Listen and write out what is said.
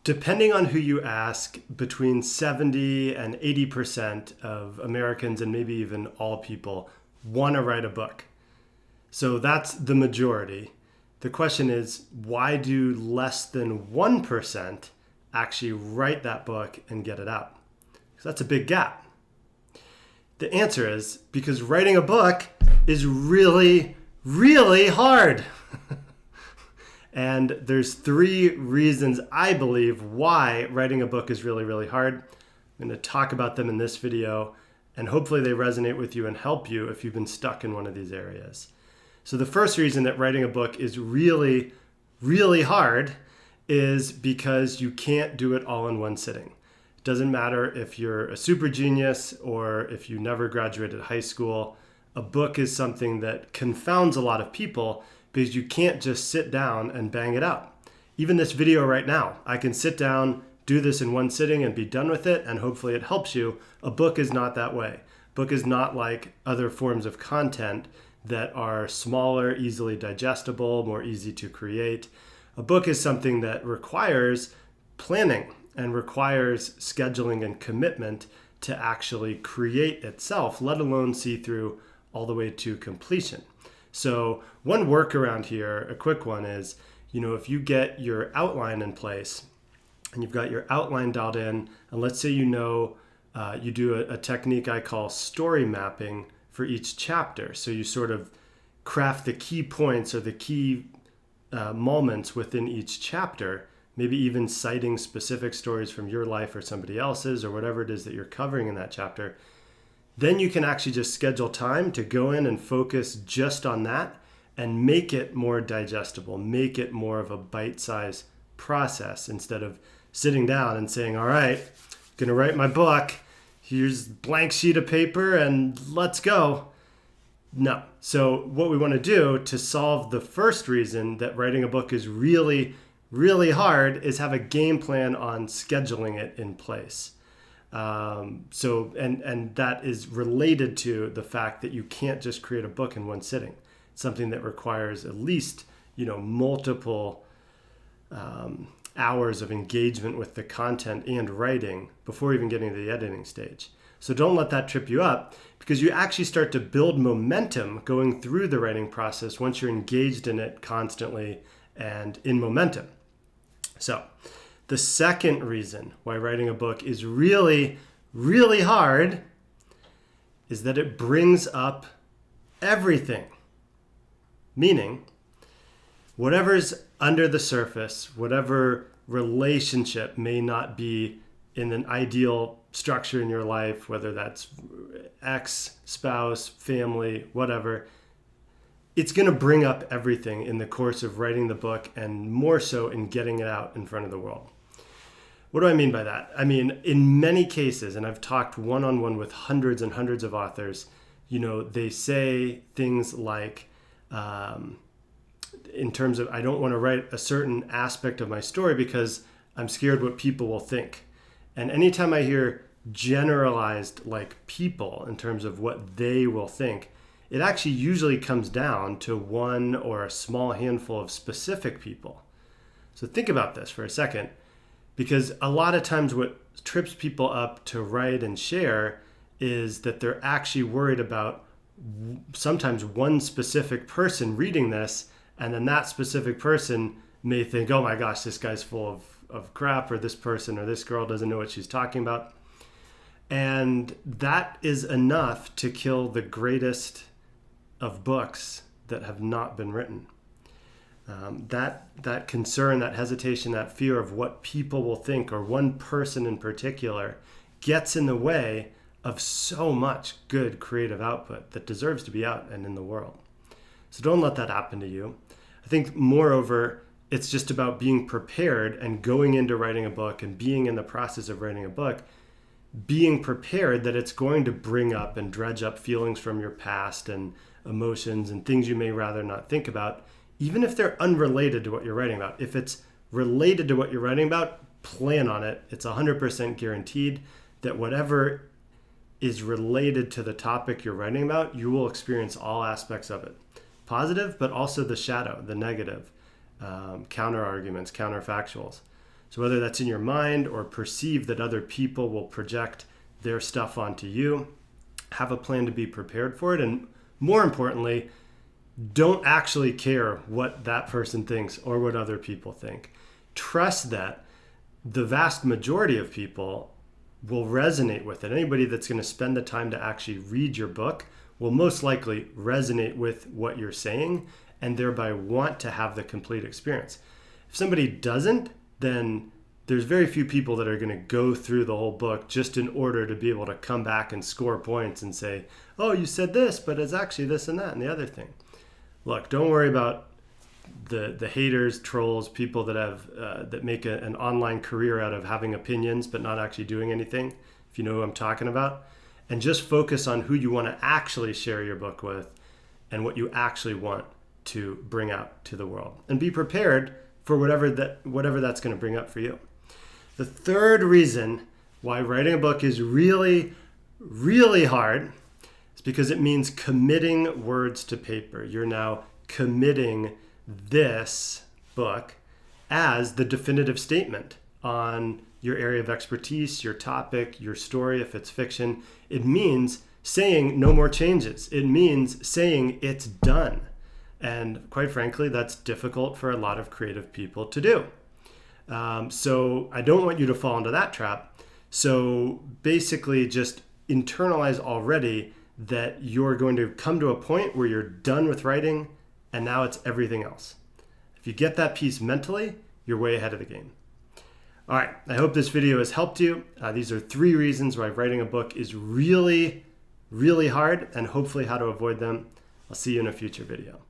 Depending on who you ask, between 70 and 80% of Americans, and maybe even all people, want to write a book. So that's the majority. The question is, why do less than 1% actually write that book and get it out? Because that's a big gap. The answer is because writing a book is really, really hard. And there's 3 reasons, I believe, why writing a book is really, really hard. I'm going to talk about them in this video, and hopefully they resonate with you and help you if you've been stuck in one of these areas. So the first reason that writing a book is really, really hard is because you can't do it all in one sitting. It doesn't matter if you're a super genius or if you never graduated high school. A book is something that confounds a lot of people because you can't just sit down and bang it out. Even this video right now, I can sit down, do this in one sitting and be done with it, and hopefully it helps you. A book is not that way. A book is not like other forms of content that are smaller, easily digestible, more easy to create. A book is something that requires planning and requires scheduling and commitment to actually create itself, let alone see through all the way to completion. So one workaround here, a quick one, is, if you get your outline in place and you've got your outline dialed in, and let's say you do a technique I call story mapping for each chapter. So you sort of craft the key points or the key moments within each chapter, maybe even citing specific stories from your life or somebody else's or whatever it is that you're covering in that chapter. Then you can actually just schedule time to go in and focus just on that and make it more digestible, make it more of a bite-sized process instead of sitting down and saying, all right, I'm going to write my book. Here's a blank sheet of paper and let's go. No. So what we want to do to solve the first reason that writing a book is really, really hard is have a game plan on scheduling it in place. And that is related to the fact that you can't just create a book in one sitting. It's something that requires at least, multiple hours of engagement with the content and writing before even getting to the editing stage. So don't let that trip you up, because you actually start to build momentum going through the writing process once you're engaged in it constantly and in momentum. So the second reason why writing a book is really, really hard is that it brings up everything. Meaning, whatever's under the surface, whatever relationship may not be in an ideal structure in your life, whether that's ex, spouse, family, whatever, it's going to bring up everything in the course of writing the book, and more so in getting it out in front of the world. What do I mean by that? I mean, in many cases, and I've talked one-on-one with hundreds and hundreds of authors, they say things like, in terms of, I don't want to write a certain aspect of my story because I'm scared what people will think. And anytime I hear generalized like people in terms of what they will think, it actually usually comes down to one or a small handful of specific people. So think about this for a second, because a lot of times what trips people up to write and share is that they're actually worried about sometimes one specific person reading this, and then that specific person may think, oh my gosh, this guy's full of crap, or this person or this girl doesn't know what she's talking about. And that is enough to kill the greatest of books that have not been written. That concern, that hesitation, that fear of what people will think, or one person in particular, gets in the way of so much good creative output that deserves to be out and in the world. So don't let that happen to you. I think, moreover, it's just about being prepared and going into writing a book and being in the process of writing a book, being prepared that it's going to bring up and dredge up feelings from your past and emotions and things you may rather not think about, even if they're unrelated to what you're writing about. If it's related to what you're writing about, plan on it. It's 100% guaranteed that whatever is related to the topic you're writing about, you will experience all aspects of it. Positive, but also the shadow, the negative, counter arguments, counterfactuals. So whether that's in your mind or perceive that other people will project their stuff onto you, have a plan to be prepared for it. And more importantly, don't actually care what that person thinks or what other people think. Trust that the vast majority of people will resonate with it. Anybody that's going to spend the time to actually read your book will most likely resonate with what you're saying and thereby want to have the complete experience. If somebody doesn't, then there's very few people that are going to go through the whole book just in order to be able to come back and score points and say, oh, you said this, but it's actually this and that and the other thing. Look, don't worry about the haters, trolls, people that have that make an online career out of having opinions but not actually doing anything, if you know who I'm talking about. And just focus on who you want to actually share your book with and what you actually want to bring out to the world. And be prepared for whatever that's going to bring up for you. The third reason why writing a book is really, really hard is because it means committing words to paper. You're now committing this book as the definitive statement on your area of expertise, your topic, your story, if it's fiction. It means saying no more changes. It means saying it's done. And quite frankly, that's difficult for a lot of creative people to do. So I don't want you to fall into that trap. So basically just internalize already that you're going to come to a point where you're done with writing and now it's everything else. If you get that piece mentally, you're way ahead of the game. All right, I hope this video has helped you. These are 3 reasons why writing a book is really, really hard and hopefully how to avoid them. I'll see you in a future video.